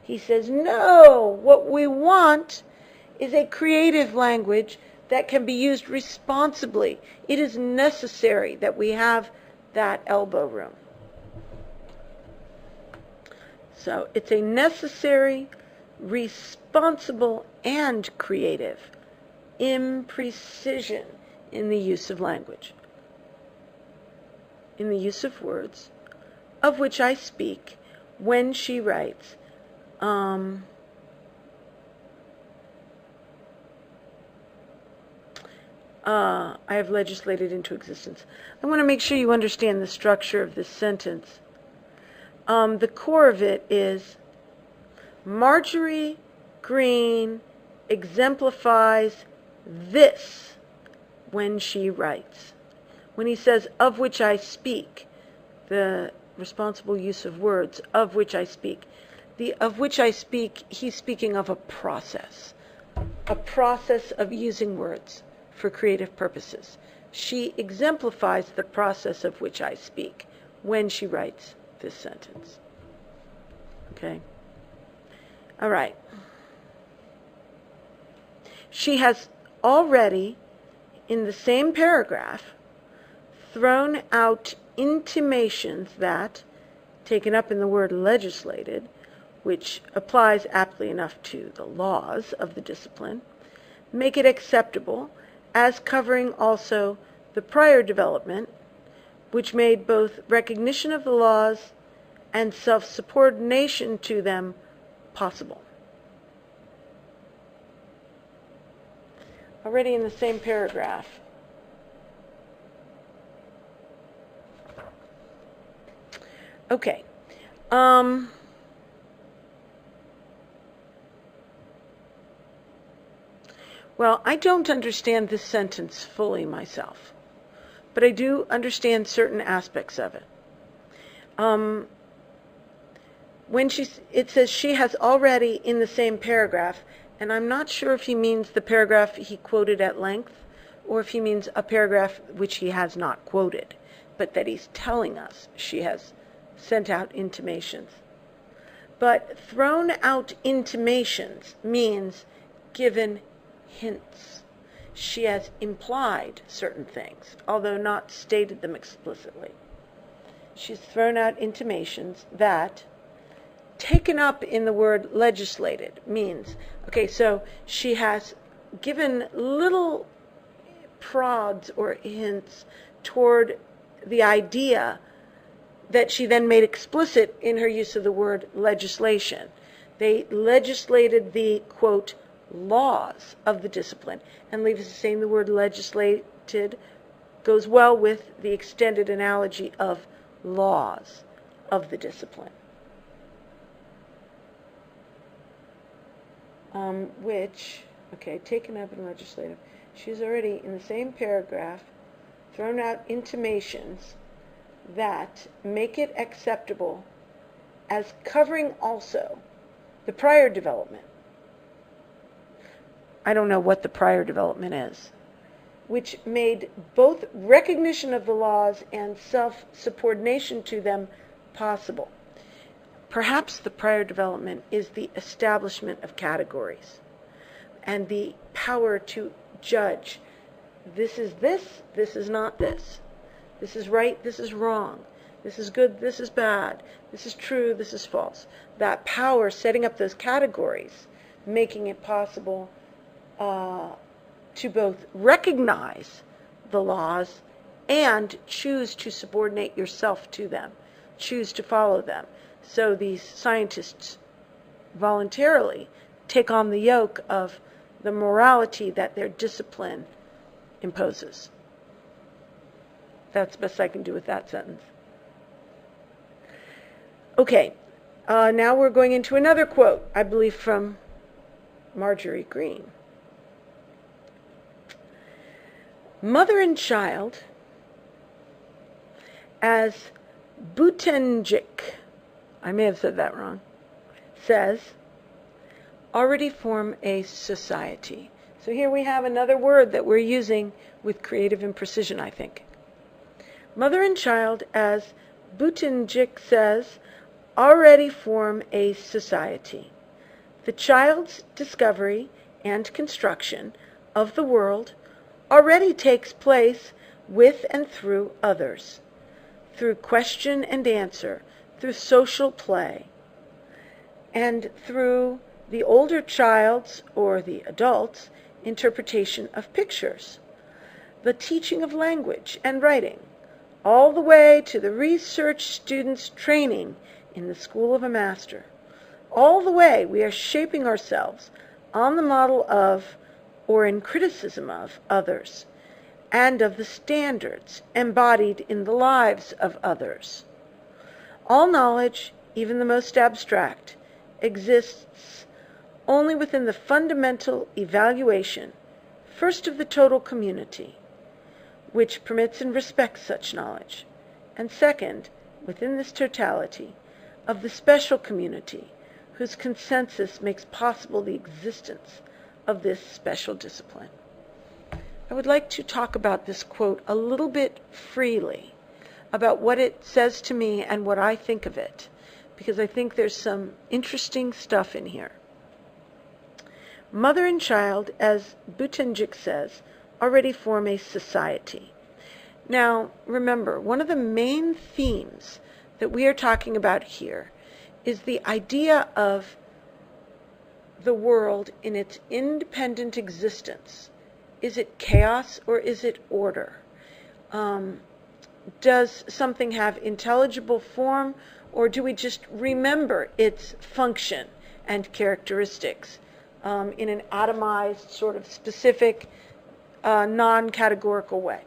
He says, no, what we want is a creative language that can be used responsibly. It is necessary that we have that elbow room. So it's a necessary, responsible, and creative imprecision in the use of language, in the use of words, of which I speak when she writes. I have legislated into existence. I want to make sure you understand the structure of this sentence. The core of it is Marjorie Green exemplifies this when she writes. When he says, of which I speak, the responsible use of words, of which I speak. The of which I speak, he's speaking of a process of using words for creative purposes. She exemplifies the process of which I speak when she writes this sentence. Okay? All right. She has already, in the same paragraph, thrown out intimations that, taken up in the word legislated, which applies aptly enough to the laws of the discipline, make it acceptable as covering also the prior development, which made both recognition of the laws and self-subordination to them possible. Already in the same paragraph. Okay. Well, I don't understand this sentence fully myself, but I do understand certain aspects of it. When it says she has already in the same paragraph, and I'm not sure if he means the paragraph he quoted at length, or if he means a paragraph which he has not quoted, but that he's telling us she has sent out intimations. But thrown out intimations means given hints. She has implied certain things, although not stated them explicitly. She's thrown out intimations that, taken up in the word legislated, means, okay, so she has given little prods or hints toward the idea that she then made explicit in her use of the word legislation. They legislated the, quote, laws of the discipline. And Levis is saying the word legislated goes well with the extended analogy of laws of the discipline. Which, okay, taken up in legislative. She's already, in the same paragraph, thrown out intimations that make it acceptable as covering also the prior development. I don't know what the prior development is, which made both recognition of the laws and self-subordination to them possible. Perhaps the prior development is the establishment of categories and the power to judge. This is this, this is not this. This is right, this is wrong. This is good, this is bad. This is true, this is false. That power, setting up those categories, making it possible to both recognize the laws and choose to subordinate yourself to them, choose to follow them. So these scientists voluntarily take on the yoke of the morality that their discipline imposes. That's the best I can do with that sentence. Okay, now we're going into another quote, I believe from Marjorie Green. Mother and child as Butenjik, I may have said that wrong, says, already form a society. So here we have another word that we're using with creative imprecision, I think. Mother and child, as Butenjik says, already form a society. The child's discovery and construction of the world already takes place with and through others, through question and answer, through social play, and through the older child's or the adult's interpretation of pictures, the teaching of language and writing, all the way to the research student's training in the school of a master. All the way we are shaping ourselves on the model of, or in criticism of, others, and of the standards embodied in the lives of others. All knowledge, even the most abstract, exists only within the fundamental evaluation, first of the total community, which permits and respects such knowledge, and second, within this totality, of the special community, whose consensus makes possible the existence of this special discipline. I would like to talk about this quote a little bit freely, about what it says to me and what I think of it, because I think there's some interesting stuff in here. Mother and child, as Butenjik says, already form a society. Now, remember, one of the main themes that we are talking about here is the idea of the world in its independent existence. Is it chaos or is it order? Does something have intelligible form, or do we just remember its function and characteristics in an atomized, sort of specific, non-categorical way?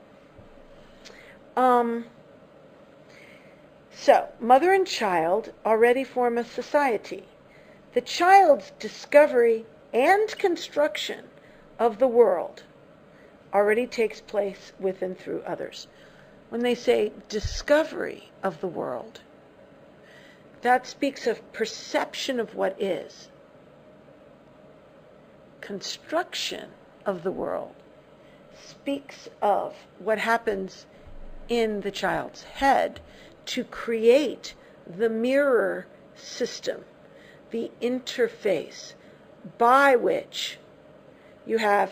So, mother and child already form a society. The child's discovery and construction of the world already takes place with and through others. When they say discovery of the world, that speaks of perception of what is. Construction of the world speaks of what happens in the child's head to create the mirror system, the interface by which you have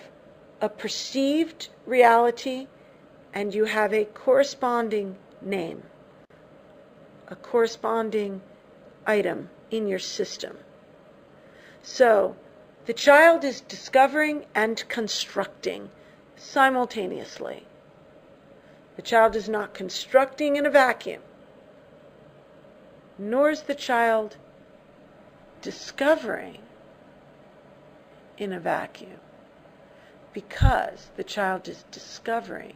a perceived reality and you have a corresponding name, a corresponding item in your system. So the child is discovering and constructing simultaneously. The child is not constructing in a vacuum, nor is the child discovering in a vacuum, because the child is discovering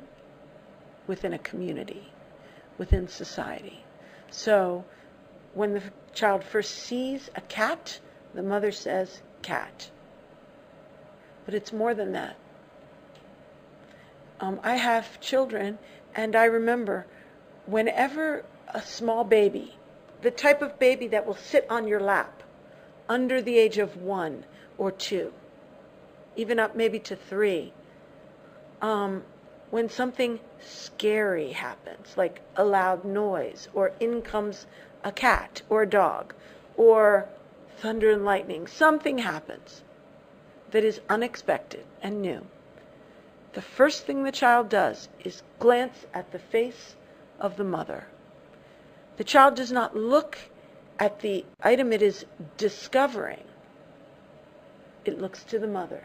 within a community, within society. So when the child first sees a cat, the mother says, cat. But it's more than that. I have children, and I remember whenever a small baby, the type of baby that will sit on your lap under the age of 1 or 2, even up maybe to 3, when something scary happens, like a loud noise, or in comes a cat or a dog, or thunder and lightning, something happens that is unexpected and new. The first thing the child does is glance at the face of the mother. The child does not look at the item it is discovering. It looks to the mother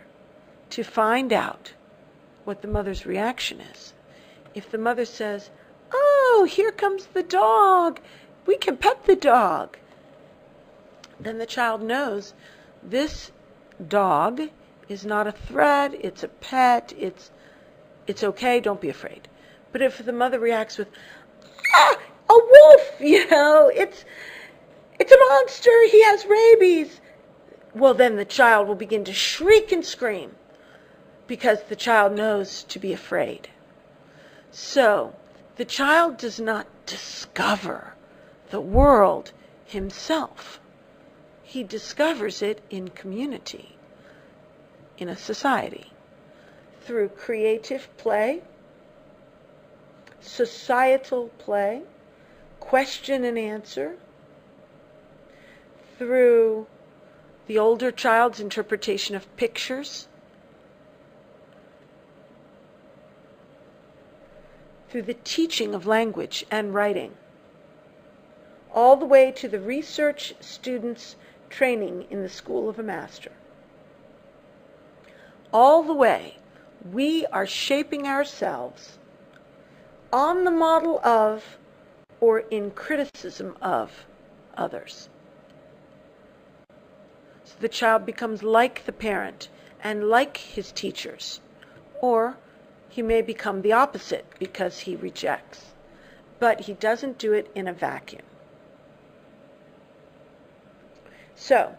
to find out what the mother's reaction is. If the mother says, "Oh, here comes the dog. We can pet the dog," then the child knows this dog is not a threat, it's a pet, it's okay, don't be afraid. But if the mother reacts with, "Ah, a wolf, it's a monster, he has rabies," well, then the child will begin to shriek and scream, because the child knows to be afraid. So the child does not discover the world himself. He discovers it in community, in a society, through creative play, societal play, question and answer, through the older child's interpretation of pictures, through the teaching of language and writing, all the way to the research students' training in the School of a Master. All the way, we are shaping ourselves on the model of or in criticism of others. So the child becomes like the parent and like his teachers, or he may become the opposite because he rejects, but he doesn't do it in a vacuum. So,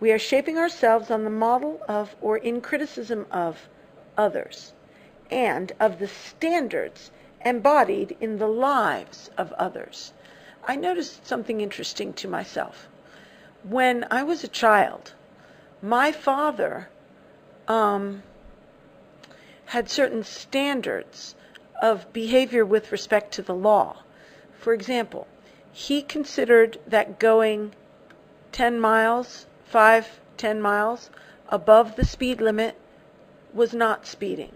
we are shaping ourselves on the model of or in criticism of others, and of the standards embodied in the lives of others. I noticed something interesting to myself. When I was a child, my father had certain standards of behavior with respect to the law. For example, he considered that going 10 miles, 10 miles above the speed limit was not speeding.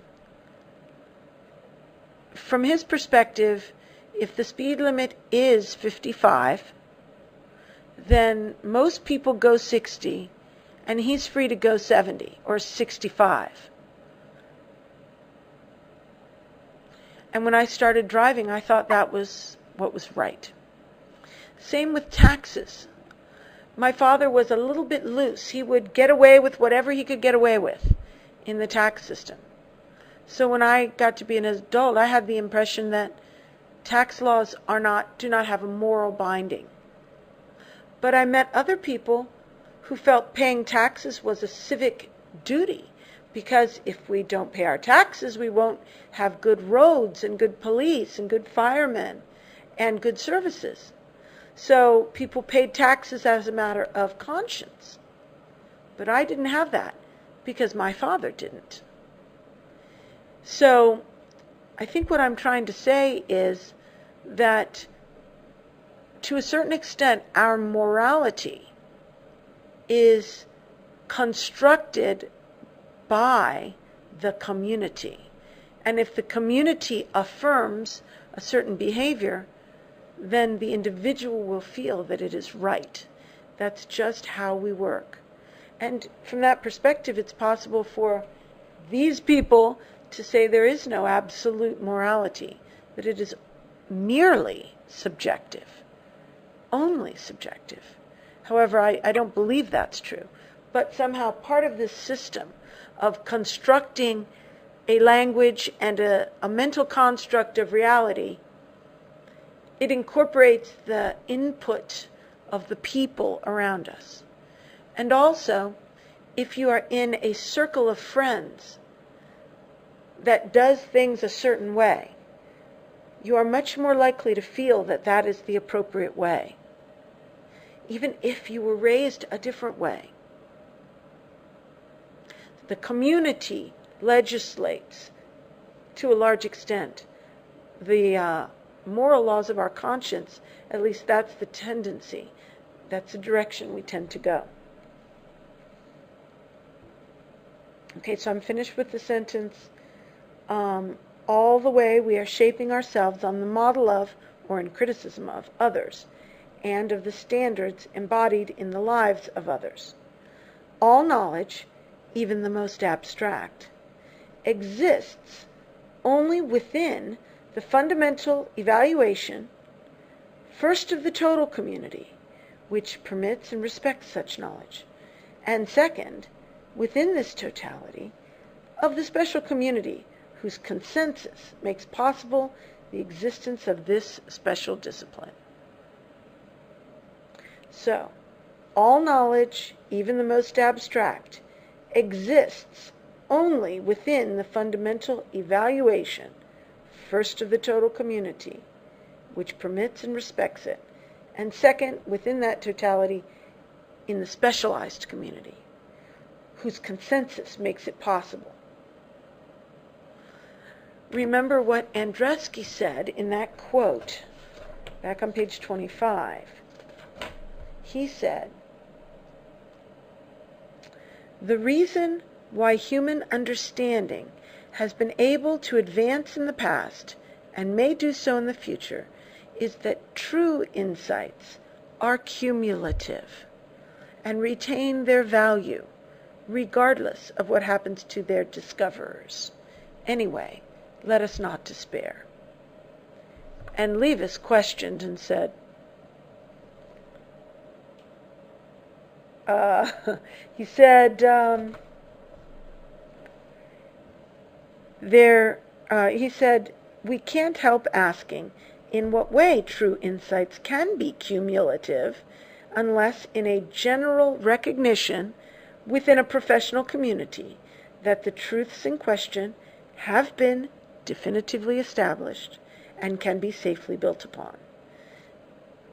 From his perspective, if the speed limit is 55, then most people go 60, and he's free to go 70 or 65. And when I started driving, I thought that was what was right. Same with taxes. My father was a little bit loose. He would get away with whatever he could get away with in the tax system. So when I got to be an adult, I had the impression that tax laws do not have a moral binding. But I met other people who felt paying taxes was a civic duty, because if we don't pay our taxes, we won't have good roads and good police and good firemen and good services. So people paid taxes as a matter of conscience. But I didn't have that because my father didn't. So I think what I'm trying to say is that to a certain extent, our morality is constructed by the community. And if the community affirms a certain behavior, then the individual will feel that it is right. That's just how we work. And from that perspective, it's possible for these people to say there is no absolute morality, that it is merely subjective, only subjective. However, I don't believe that's true. But somehow part of this system of constructing a language and a mental construct of reality, it incorporates the input of the people around us. And also, if you are in a circle of friends that does things a certain way, you are much more likely to feel that that is the appropriate way, even if you were raised a different way. The community legislates, to a large extent, the moral laws of our conscience. At least that's the tendency. That's the direction we tend to go. Okay, so I'm finished with the sentence. All the way we are shaping ourselves on the model of, or in criticism of, others, and of the standards embodied in the lives of others. All knowledge, even the most abstract, exists only within the fundamental evaluation, first of the total community, which permits and respects such knowledge, and second, within this totality, of the special community whose consensus makes possible the existence of this special discipline. So, all knowledge, even the most abstract, exists only within the fundamental evaluation, first of the total community, which permits and respects it. And second, within that totality, in the specialized community, whose consensus makes it possible. Remember what Andreski said in that quote, back on page 25. He said, "The reason why human understanding has been able to advance in the past and may do so in the future is that true insights are cumulative and retain their value regardless of what happens to their discoverers. Anyway, let us not despair." And Levis questioned and said, he said, "We can't help asking in what way true insights can be cumulative unless in a general recognition within a professional community that the truths in question have been definitively established and can be safely built upon.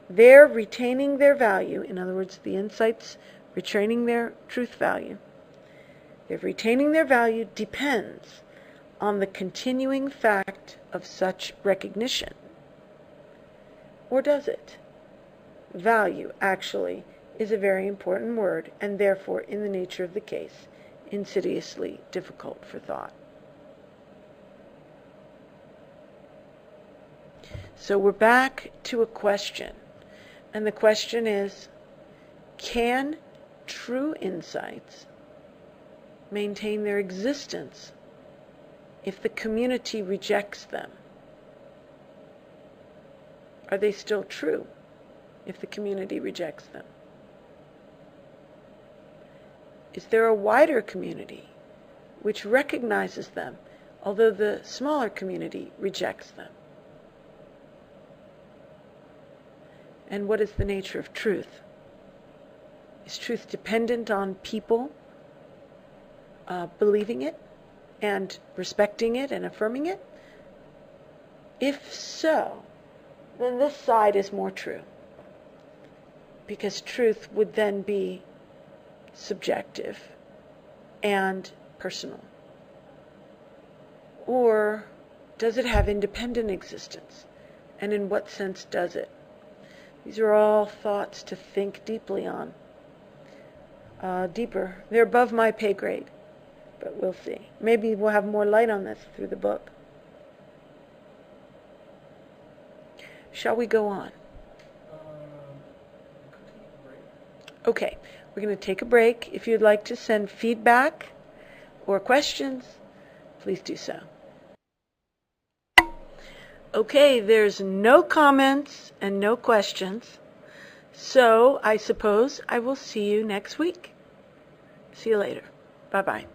Their retaining their value, in other words, the insights retaining their truth value, their retaining their value depends on the continuing fact of such recognition. Or does it? Value, actually, is a very important word, and therefore, in the nature of the case, insidiously difficult for thought." So we're back to a question, and the question is, can true insights maintain their existence if the community rejects them? Are they still true if the community rejects them? Is there a wider community which recognizes them, although the smaller community rejects them? And what is the nature of truth? Is truth dependent on people believing it and respecting it and affirming it? If so, then this side is more true, because truth would then be subjective and personal. Or does it have independent existence? And in what sense does it? These are all thoughts to think deeply on. Deeper. They're above my pay grade, but we'll see. Maybe we'll have more light on this through the book. Shall we go on? Okay, we're going to take a break. If you'd like to send feedback or questions, please do so. Okay, there's no comments and no questions, so I suppose I will see you next week. See you later. Bye-bye.